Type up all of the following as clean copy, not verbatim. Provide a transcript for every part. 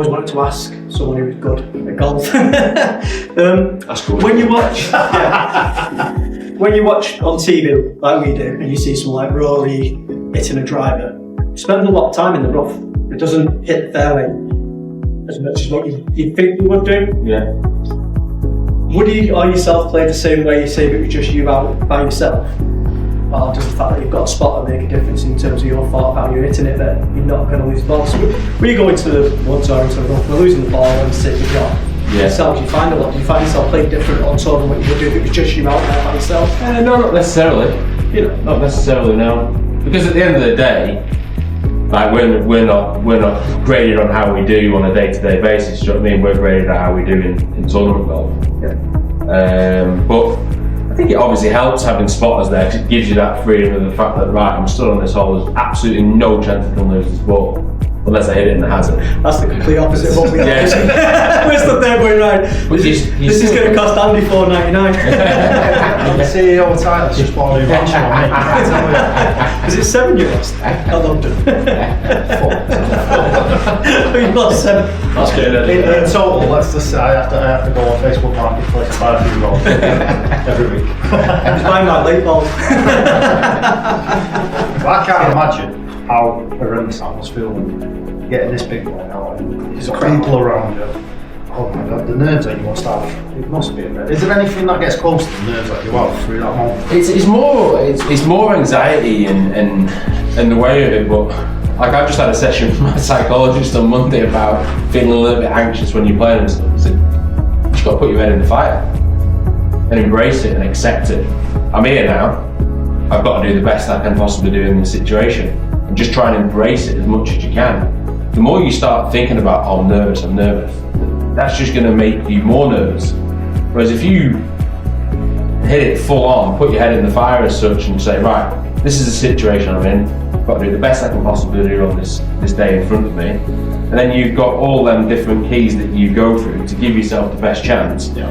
always wanted to ask someone who was good at golf. That's good. When you watch, when you watch on TV like we do, and you see someone like Rory hitting a driver, you spend a lot of time in the rough. It doesn't hit the fairway as much as what you think you would do. Yeah. Would you or yourself play the same way, say if it was just you out by yourself? Or does the fact that you've got a spotter make a difference in terms of your thought of how you're hitting it, that you're not going to lose the ball? So when you go into the woods or into the rough, we're losing the ball and sit your job. Yeah. Yourself, do you find yourself playing different on tour than what you would do if it was just you out there by yourself? No, not necessarily. Not necessarily, no. Because at the end of the day, like we're not graded on how we do on a day-to-day basis. Do you know what I mean? We're graded on how we do in tournament golf. Yeah. But I think it obviously helps having spotters there because it gives you that freedom of the fact that right, I'm stood on this hole. There's absolutely no chance I can lose this ball unless I hit it in the hazard. That's the complete opposite of what we do. We're stood there going, right, this is going to cost Andy $4.99. I see it all the time. It's just one new mansion on me. Is it 7 you lost? I loved it. 4. You lost 7. That's good. In total, let's just say I have to go on Facebook Marketplace and buy a few rolls every week. Just buying my late balls. Well, I can't imagine how horrendous that must feel when getting this big one out and there's people around you. Oh my god, the nerves that you must have. It must be. Is there anything that gets close to the nerves that you have through that moment? It's more anxiety and the way of it, but like I just had a session with my psychologist on Monday about feeling a little bit anxious when you're playing and stuff. I said, you just got to put your head in the fire and embrace it and accept it. I'm here now. I've got to do the best I can possibly do in this situation and just try and embrace it as much as you can. The more you start thinking about, oh, I'm nervous, that's just going to make you more nervous. Whereas if you hit it full on, put your head in the fire as such and say, right, this is the situation I'm in, I've got to do the best I can possibly do on this day in front of me. And then you've got all them different keys that you go through to give yourself the best chance. Yeah.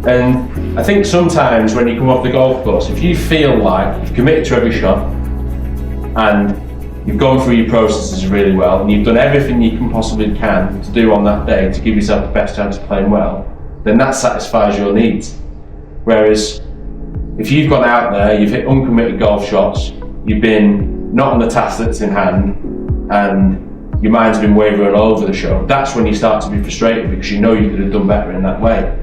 And I think sometimes when you come off the golf course, if you feel like you've committed to every shot and you've gone through your processes really well and you've done everything you can possibly can to do on that day to give yourself the best chance of playing well, then that satisfies your needs. Whereas if you've gone out there, you've hit uncommitted golf shots, you've been not on the task that's in hand, and your mind's been wavering all over the show, that's when you start to be frustrated because you know you could have done better in that way.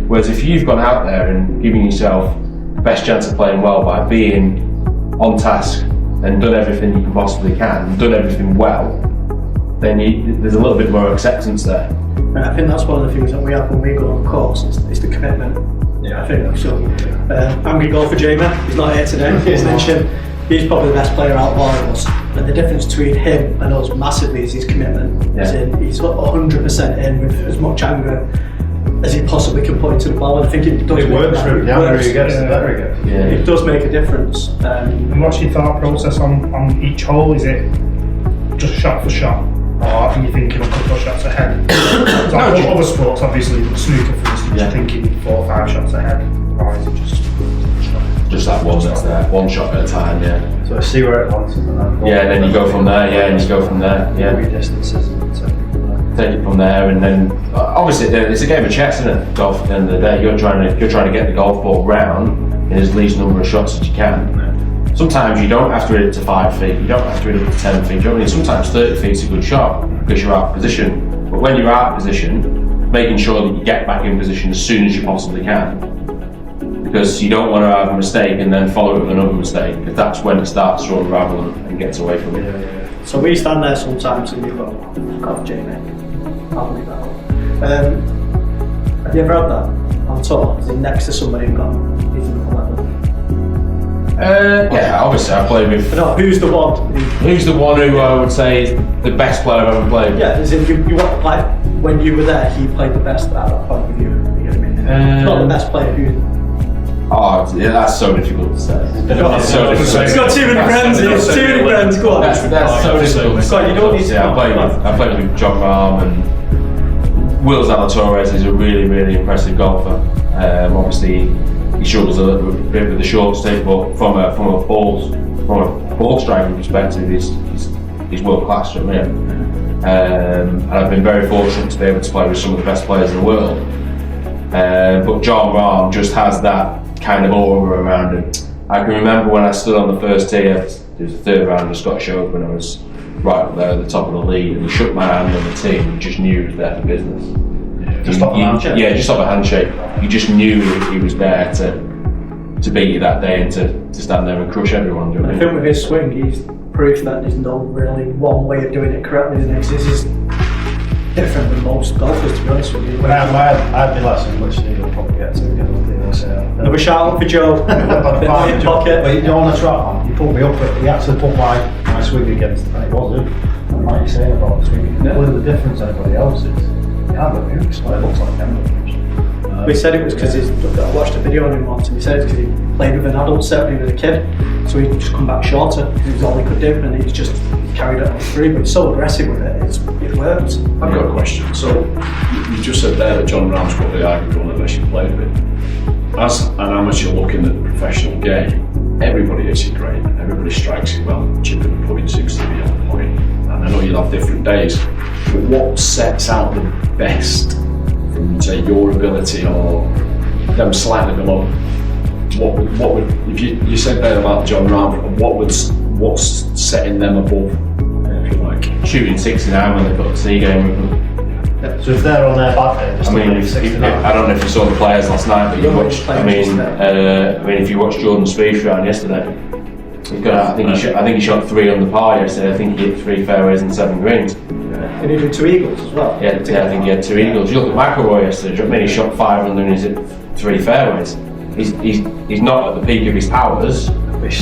Whereas if you've gone out there and given yourself the best chance of playing well by being on task and done everything you can possibly can, and done everything well, then there's a little bit more acceptance there. And I think that's one of the things that we have when we go on course, is the commitment. Yeah, I think so. Angry golfer Jamie, he's not here today. He's mentioned he's probably the best player out of all of us. And the difference between him and us massively is his commitment. Yeah. He's got 100% in with as much anger as he possibly can put into the ball. And I think it does. It works for him. The younger he gets, the better he gets. Yeah. It does make a difference. And what's your thought process on each hole? Is it just shot for shot? Or are you thinking a couple of shots ahead? So other sports, obviously, snooker for instance, you're thinking 4 or 5 shots ahead. Or is it Just that one that's there, one shot at a time, yeah. So I see where it wants and then go. Yeah, and then you go from there, yeah, and you go from there, yeah. Distances and Take it from there, and then obviously it's a game of chess, isn't it? Golf at the end of the day, you're trying to get the golf ball round in as least number of shots as you can. Sometimes you don't have to hit it to 5 feet, you don't have to hit it to 10 feet, you know what I mean? Sometimes 30 feet is a good shot because you're out of position. But when you're out of position, making sure that you get back in position as soon as you possibly can. Because you don't want to have a mistake and then follow it with another mistake, because that's when it starts to unravel and gets away from you. Yeah. So we stand there sometimes and you go, God, Jamie, I'll leave that up. Have you ever had that on tour? Is it next to somebody who's gone, he's another level? Yeah, obviously I played with... No, who's the one? Who's the one who I would say is the best player I've ever played? Yeah, as in you want, like, when you were there, he played the best at that point of view. You know what I mean? Not the best player who... Oh, yeah, that's so difficult to say. That's so difficult. He's got too many friends. Too many friends. Go on. That's so difficult. God, you don't need to. I played with John Rahm, and Will Zalatoris is a really, really impressive golfer. Obviously, he struggles a little bit with the short stick, but from a ball striking perspective, he's world class. You know what I mean? and I've been very fortunate to be able to play with some of the best players in the world. But Jon Rahm just has that kind of aura around him. I can remember when I stood on the first tee, it was the third round of the Scottish Open, I was right up there at the top of the league, and he shook my hand on the tee and you just knew he was there for business. Just off a handshake? Yeah, just off a handshake. You just knew he was there to beat you that day and to stand there and crush everyone. Do you know what I think with his swing, he's proof that there's no really one way of doing it correctly. This is different than most golfers, to be honest with you. When I had my lesson, which you'll probably get to again, Another shout out for Joe. In your pocket. But you on the track, man, he pulled me up, he actually put my swing against it, and it was him. And like you're saying about the swing, what the difference anybody else is, you can't look moves, it looks like camera moves. We said it was because I watched a video on him once, and he said it's because he played with an adult set when he was a kid, so he'd just come back shorter. It was all he could do, and he just carried it on through. But he's so aggressive with it, it works. I've got a question. So you just said there that Jon Rahm's got the eye control unless you played with. As an amateur looking at the professional game, everybody hits it great. Everybody strikes it well. Chipping and putting seems to be on point. And I know you'll have different days, but what sets out the best from, say, your ability or them slightly below? What would if you said there about Jon Rahm, what's setting them above, if you like? Shooting 69 when they've got the C game with them. So if they're on their bad day, they're still winning 69. I don't know if you saw the players last night, but you watched. I mean, if you watched Jordan Spieth round yesterday, he's got. I think he shot 3 on the par yesterday. I think he hit 3 fairways and 7 greens. And he did 2 eagles as well. Yeah, I think he had 2 eagles. You look at McIlroy yesterday. I mean, he shot 5 under and he's hit 3 fairways. He's not at the peak of his powers,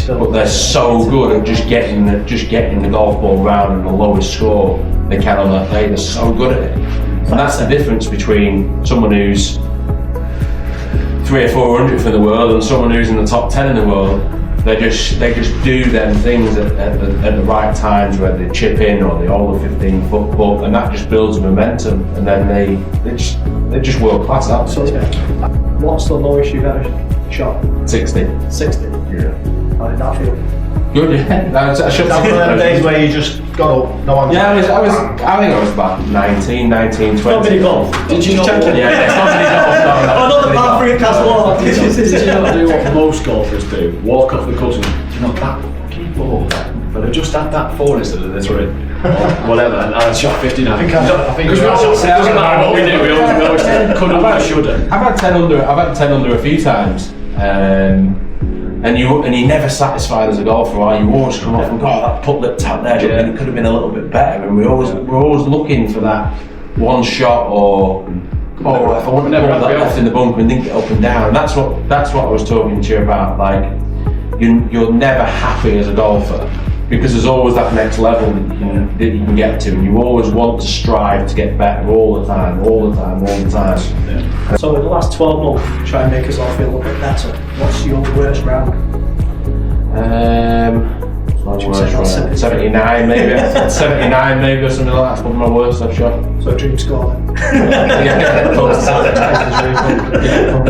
but they're so good at just getting the golf ball round and the lowest score they can on that day. They're so good at it. And that's the difference between someone who's 300 or 400 in the world and someone who's in the top 10 in the world. They just do them things at the right times, where they chip in or they hold a 15-foot putt, and that just builds momentum. And then they're just world class. Absolutely. What's the lowest you've ever shot? 60. 60. Yeah. How did that feel? Good. Yeah. I shot That's one of them days where you just got up, no one. Yeah, I think I was about 19, 20. Not mini golf. Did you Just not? checking. Yeah, it's not mini golf. Oh, not the par 3 at Castle. Did you not do what most golfers do? Walk off the course and, that fucking ball, but I just had that 4 instead of the 3. Whatever, and I shot 59. I think Because it doesn't matter what we do, we always couldn't have, shouldn't. I've had 10 under a few times, and you're never satisfied as a golfer, are you? Always come off and go, oh, that putt lipped out there, it could have been a little bit better, and we're always looking for that one shot, or if I want to never have that left in the bunker and didn't get up and down. And that's what I was talking to you about. Like, you're never happy as a golfer, because there's always that next level that you can get to, and you always want to strive to get better all the time. Yeah. So in the last 12 months, try and make us all feel a little bit better. What's your worst round? 79 maybe. 79 maybe or something like that's probably my worst I've shot. So a dream score then. Yeah, probably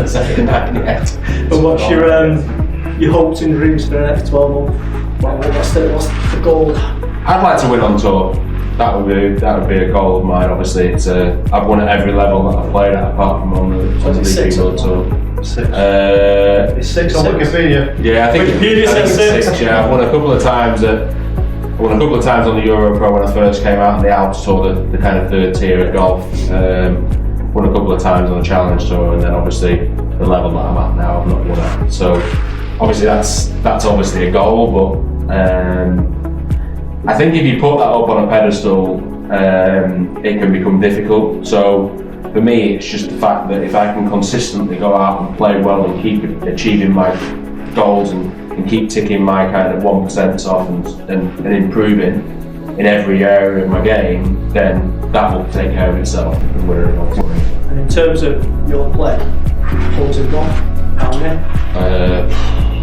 79 yet. But what's your hopes and dreams for the next 12 months? What's the goal? I'd like to win on tour. That would be a goal of mine. Obviously, it's I've won at every level that I've played at, apart from on the PGA Tour. 6. It's 6 on Wikipedia. Yeah, I think Wikipedia says 6. Yeah, I've won a couple of times on the Euro Pro when I first came out on the Alps Tour, the kind of 3rd tier at golf. Won a couple of times on the Challenge Tour, and then obviously the level that I'm at now, I've not won at. So obviously that's obviously a goal, but I think if you put that up on a pedestal, it can become difficult. So for me, it's just the fact that if I can consistently go out and play well and keep achieving my goals and keep ticking my kind of 1% off and improving in every area of my game, then that will take care of itself. And in terms of your play, holes in one, how many?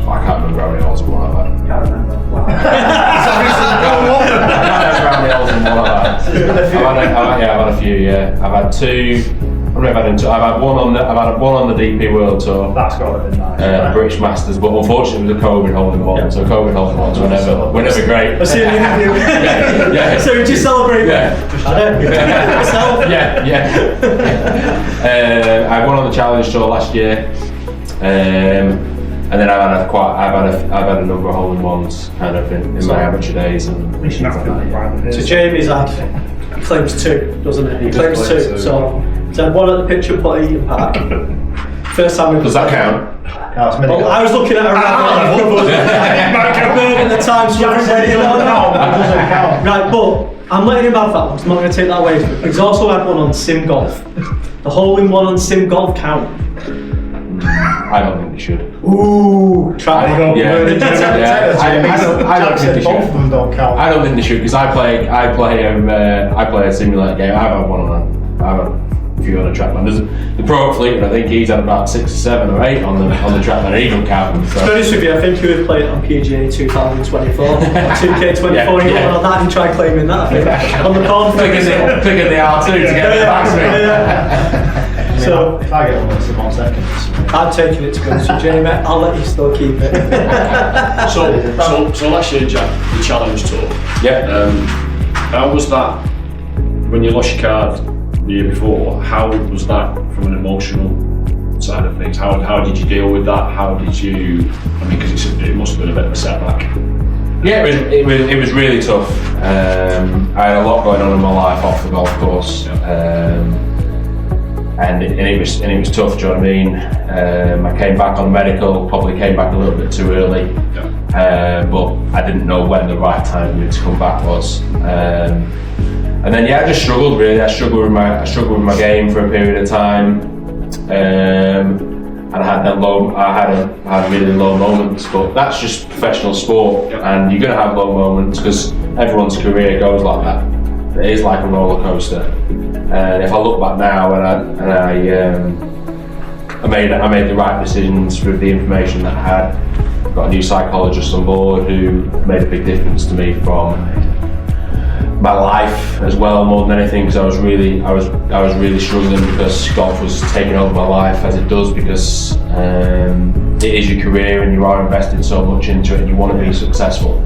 I can't remember how many holes in one I've had. Can't remember. Wow. I can't remember how many holes in one I've had. I've had a few, yeah. I've had 2 I've had one on the DP World Tour. That's got to be nice. British Masters, but unfortunately the COVID holding one. So COVID holding ones were never great. I see an interview. Yeah. So did you celebrate? Yeah. Myself? Yeah. I won on the Challenge Tour last year, and then I've had a number of holding ones kind of in my amateur days. And At least you're not feeling private here. So Jamie's he claims 2, doesn't he? He claims 2. So had one at the picture putt at Eaton Park. First time we does that count? Well, I was looking at a bird at the time, so you haven't said it. Right, but I'm letting him have that one, 'cause I'm not going to take that away. He's also had one on Sim Golf. The hole-in one on Sim Golf count. I don't think they should. Ooh, try to go. Yeah. I don't think they both of should. them don't count. I don't think they should because I play a simulator game. I've had one on that. I've had a few on the track man. There's the Pro at Fleetwood. I think he's had about 6 or 7 or 8 on the track man. He don't count them. To be honest with you, I think you would play it on PGA 2024 or 2K24. Yeah. On that and try claiming that. I think on the corn Figure the R2 to get the backswing. So if I get on this in 1 second, I'm taking it to go to Jamie. I'll let you still keep it. So last year, Jack, the Challenge Tour. Yeah. How was that when you lost your card the year before? How was that from an emotional side of things? How did you deal with that? How did you? I mean, because it must have been a bit of a setback. Yeah, it was really tough. I had a lot going on in my life off the golf course. And it was tough, do you know what I mean? I came back on medical, probably came back a little bit too early, but I didn't know when the right time for me to come back was. And then I just struggled really. I struggled with my game for a period of time, and I had really low moments. But that's just professional sport, and you're gonna have low moments because everyone's career goes like that. It is like a roller coaster. And if I look back now, I made the right decisions with the information that I had. Got a new psychologist on board who made a big difference to me from my life as well, more than anything, because I was really struggling because golf was taking over my life as it does, because it is your career and you are invested so much into it and you want to be successful.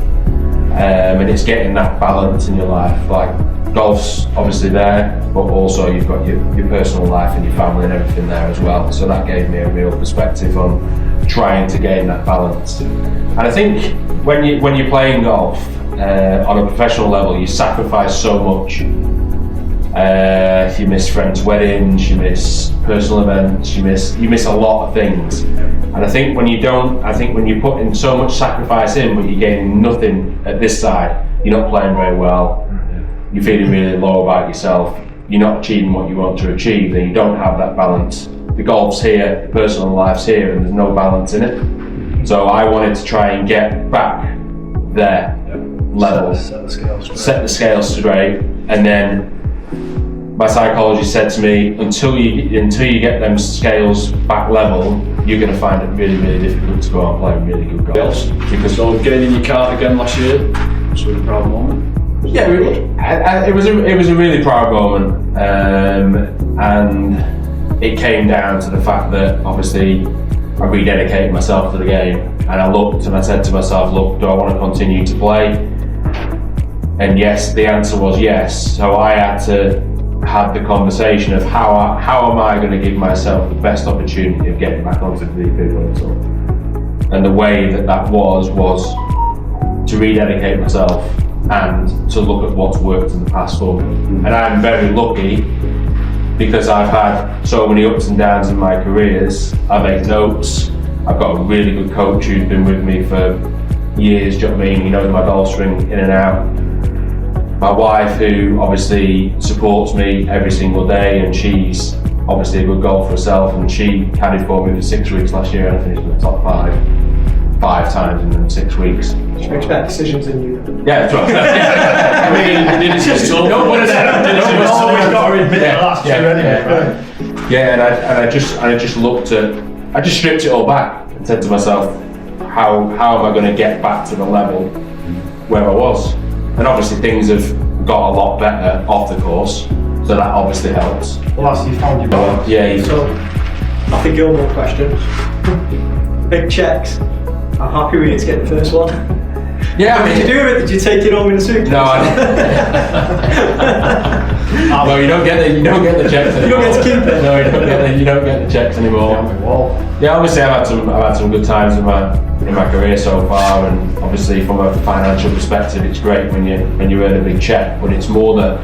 And it's getting that balance in your life. Like, golf's obviously there, but also you've got your personal life and your family and everything there as well. So that gave me a real perspective on trying to gain that balance. And I think when you're playing golf on a professional level, you sacrifice so much. You miss friends' weddings, you miss personal events, you miss a lot of things. And I think when you put in so much sacrifice in, but you're gaining nothing at this side, you're not playing very well. You're feeling really low about yourself, you're not achieving what you want to achieve, then you don't have that balance. The golf's here, the personal life's here, and there's no balance in it. So I wanted to try and get back there level, set the scales straight, and then my psychologist said to me, until you get them scales back level, you're going to find it really, really difficult to go out and play really good golf. Because So getting in your card again last year, was really a proud moment. yeah, it was a really proud moment, and it came down to the fact that obviously I rededicated myself to the game, and I looked and I said to myself, look, do I want to continue to play? And yes, the answer was yes. So I had to have the conversation of how am I going to give myself the best opportunity of getting back onto the DP World Tour? And the way that was to rededicate myself and to look at what's worked in the past for me. And I'm very lucky because I've had so many ups and downs in my careers. I make notes. I've got a really good coach who's been with me for years, do you know what I mean? He knows my golf swing in and out. My wife, who obviously supports me every single day, and she's obviously a good golfer herself, and she caddied for me for 6 weeks last year, and I finished in the top 5 times in them 6 weeks. She makes better decisions than you. Yeah, that's right. I mean, it's just tough. Yeah, and I just looked at, I just stripped it all back and said to myself, how am I going to get back to the level where I was? And obviously things have got a lot better off the course, So that obviously helps. Well, that's you found your balance. Yeah, So, I think Gilmore question. Big checks. I'm happy we didn't get the first one. yeah. I What mean, did you do with it? Did you take it home in a suitcase? no, no, you don't get the checks anymore. You don't get to keep it? No, you don't get the checks anymore. On the wall. Yeah, obviously I've had some good times in my career so far, and obviously from a financial perspective, it's great when you earn a big check, but it's more the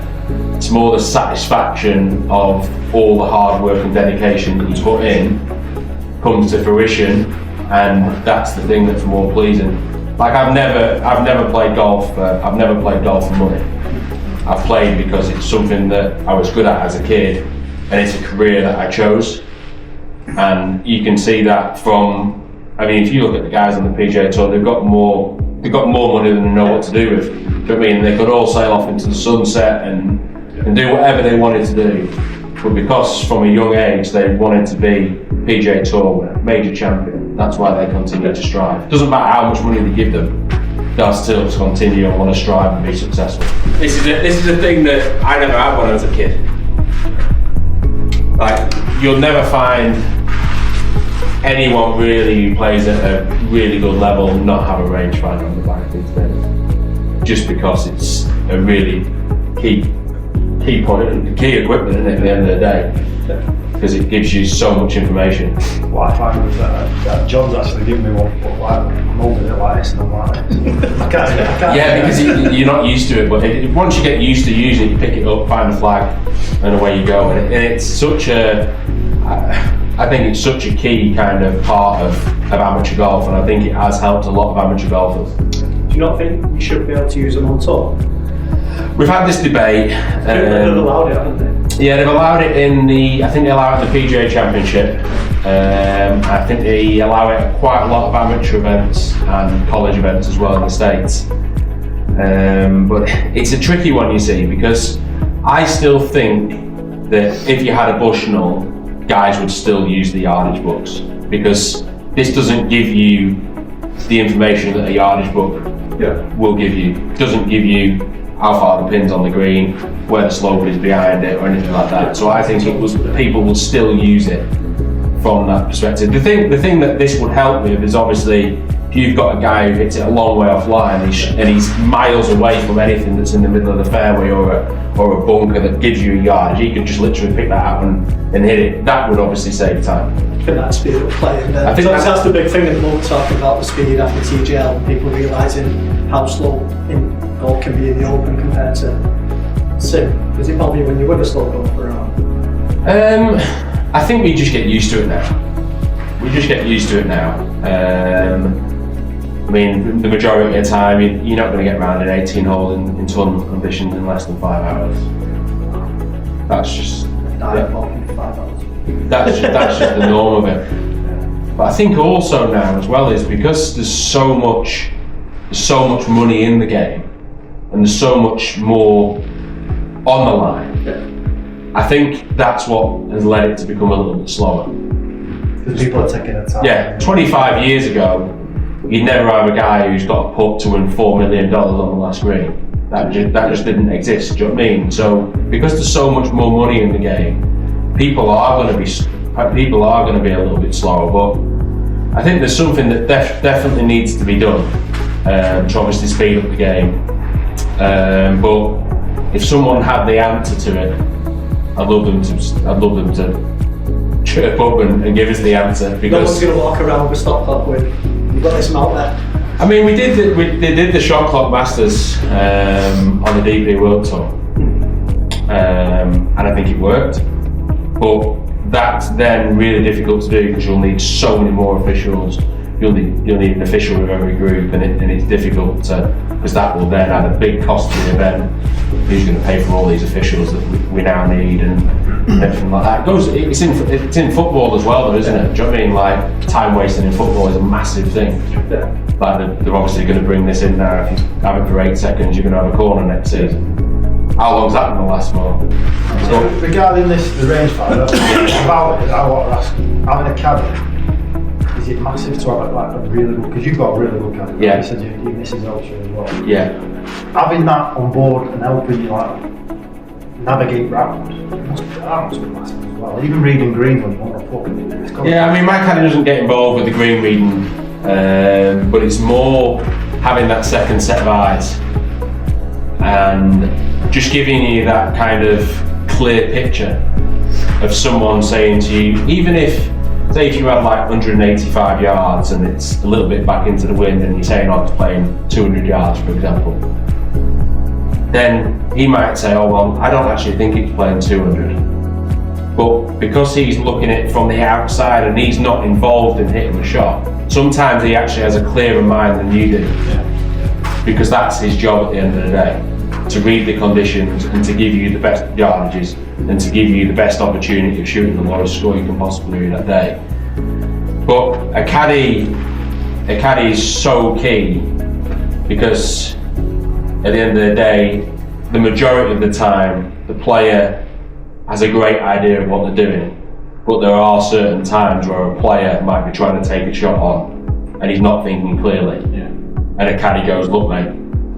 satisfaction of all the hard work and dedication that you put in comes to fruition, and that's the thing that's more pleasing. Like I've never played golf for money. I've played because it's something that I was good at as a kid, and it's a career that I chose. And you can see that from, I mean, if you look at the guys on the PGA Tour, they've got more money than they know what to do with. Do you know what I mean? They could all sail off into the sunset and do whatever they wanted to do. But because from a young age they wanted to be PGA Tour winner, major champion, that's why they continue to strive. It doesn't matter how much money they give them, they'll still continue and want to strive and be successful. This is a thing that I never had when I was a kid. Like, you'll never find anyone really who plays at a really good level not have a rangefinder on the back these days. Just because it's a really key equipment, isn't it, at the end of the day? Because it gives you so much information. What I find is that John's actually given me one, but like, I'm holding it like this and I'm like this. I can't. Yeah, because you're not used to it, but once you get used to using it, you pick it up, find the flag, and away you go. And it's such I think it's such a key kind of part of amateur golf, and I think it has helped a lot of amateur golfers. Do you not think you should be able to use them on tour? We've had this debate. They've allowed it, haven't they? Yeah, they've allowed it I think they allow it in the PGA Championship. I think they allow it at quite a lot of amateur events and college events as well in the States. But it's a tricky one, you see, because I still think that if you had a Bushnell, guys would still use the yardage books, because this doesn't give you the information that a yardage book will give you. It doesn't give you how far the pin's on the green, where the slope is behind it, or anything like that. So I think people will still use it from that perspective. The thing that this would help with is obviously if you've got a guy who hits it a long way offline and he's miles away from anything that's in the middle of the fairway or a bunker that gives you a yardage, he could just literally pick that out and hit it. That would obviously save time. I think that speed up play, and I think that's the big thing at the moment, talking about the speed after TGL and people realising how slow in golf can be in the open compared to sim. Does it bother you when you're with a slow golfer around? I think we just get used to it now. I mean, the majority of the time, you're not going to get around an 18 hole in tournament conditions in less than 5 hours. That's just that's just the norm of it. But I think also now as well is because there's so much money in the game, and there's so much more on the line. I think that's what has led it to become a little bit slower. Because people are taking their time. Yeah, 25 years ago, you'd never have a guy who's got a putt to win $4 million on the last green. That just didn't exist. Do you know what I mean? So because there's so much more money in the game, people are going to be a little bit slower. But I think there's something that definitely needs to be done to obviously speed up the game. But if someone had the answer to it, I'd love them to chirp up and give us the answer, because no one's going to walk around with a stop clock with, you've got this amount there. I mean, they did the shot clock masters on the DP World Tour, and I think it worked. But that's then really difficult to do because you'll need so many more officials. You'll need an official with every group, and it's difficult because that will then add a big cost to the event. Who's going to pay for all these officials that we now need and everything like that? It's in football as well, though, isn't it? Do you know what I mean? Like, time wasting in football is a massive thing. Like, they're obviously going to bring this in now. If you have it for 8 seconds, you're going to have a corner next season. How long's that going to last for? So regarding this, the rangefinder, about it, I want to ask, having a caddy, is it massive to have like a really good, because you've got a really good caddy. Yeah. You said your missus helps you as well. Yeah. Having that on board and helping you, like, navigate round. That must be massive as well. Even reading green when you want to putt. It's got Yeah, I mean, my caddy doesn't get involved with the green reading, but it's more having that second set of eyes and just giving you that kind of clear picture of someone saying to you, even if, say if you have like 185 yards and it's a little bit back into the wind and you're saying, oh, it's playing 200 yards, for example, then he might say, oh, well, I don't actually think it's playing 200. But because he's looking at it from the outside and he's not involved in hitting the shot, sometimes he actually has a clearer mind than you do. Because that's his job at the end of the day, to read the conditions and to give you the best yardages and to give you the best opportunity of shooting the lowest score you can possibly do that day. But a caddy is so key, because at the end of the day, the majority of the time, the player has a great idea of what they're doing, but there are certain times where a player might be trying to take a shot on and he's not thinking clearly. And a caddy goes, look mate,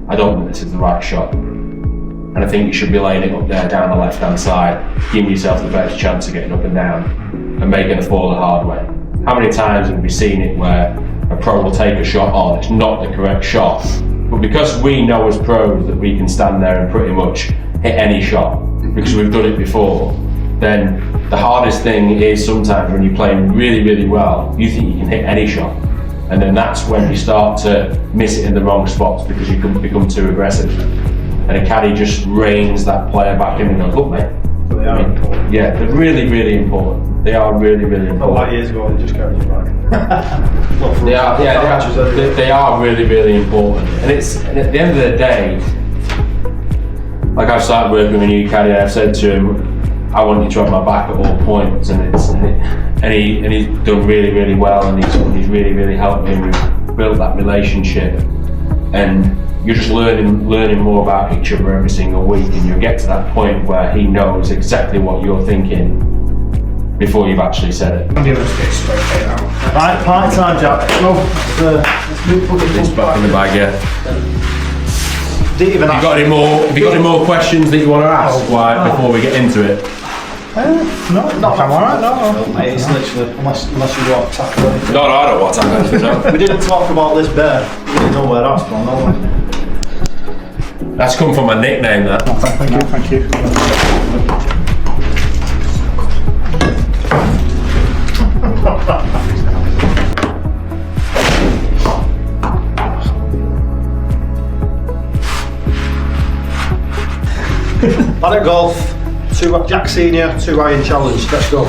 I don't think this is the right shot. And I think you should be laying it up there down the left hand side, giving yourself the best chance of getting up and down and making a fall the hard way. How many times have we seen it where a pro will take a shot on, it's not the correct shot, but because we know as pros that we can stand there and pretty much hit any shot, because we've done it before, then the hardest thing is sometimes when you're playing really, really well, you think you can hit any shot. And then that's when you start to miss it in the wrong spots because you can become too aggressive. And a caddy just reins that player back in and goes, look mate. So they are important. Yeah, they're really, really important. They are really, really important. Not like years ago, they just carried you back. They are really, really important. And at the end of the day, like I've started working with a new caddy, I've said to him, I want you to have my back at all points, and he's done really, really well, and he's really, really helped me, and we've built that relationship. And you're just learning more about each other every single week, and you'll get to that point where he knows exactly what you're thinking before you've actually said it. I'm able to get straight out. Right, party time, Jack. Let's move It's back in the bag, yeah. Didn't even Have you got any more questions that you want to ask before we get into it? No, I'm alright, no. Mate, it's literally, unless you want to tackle anything. No, I don't want to tackle anything, no. We didn't talk about this bear. We didn't know where that's from, no one. That's come from my nickname, that. Thank you. BadatGolf, Jack Senior, 2 iron challenge. Let's go.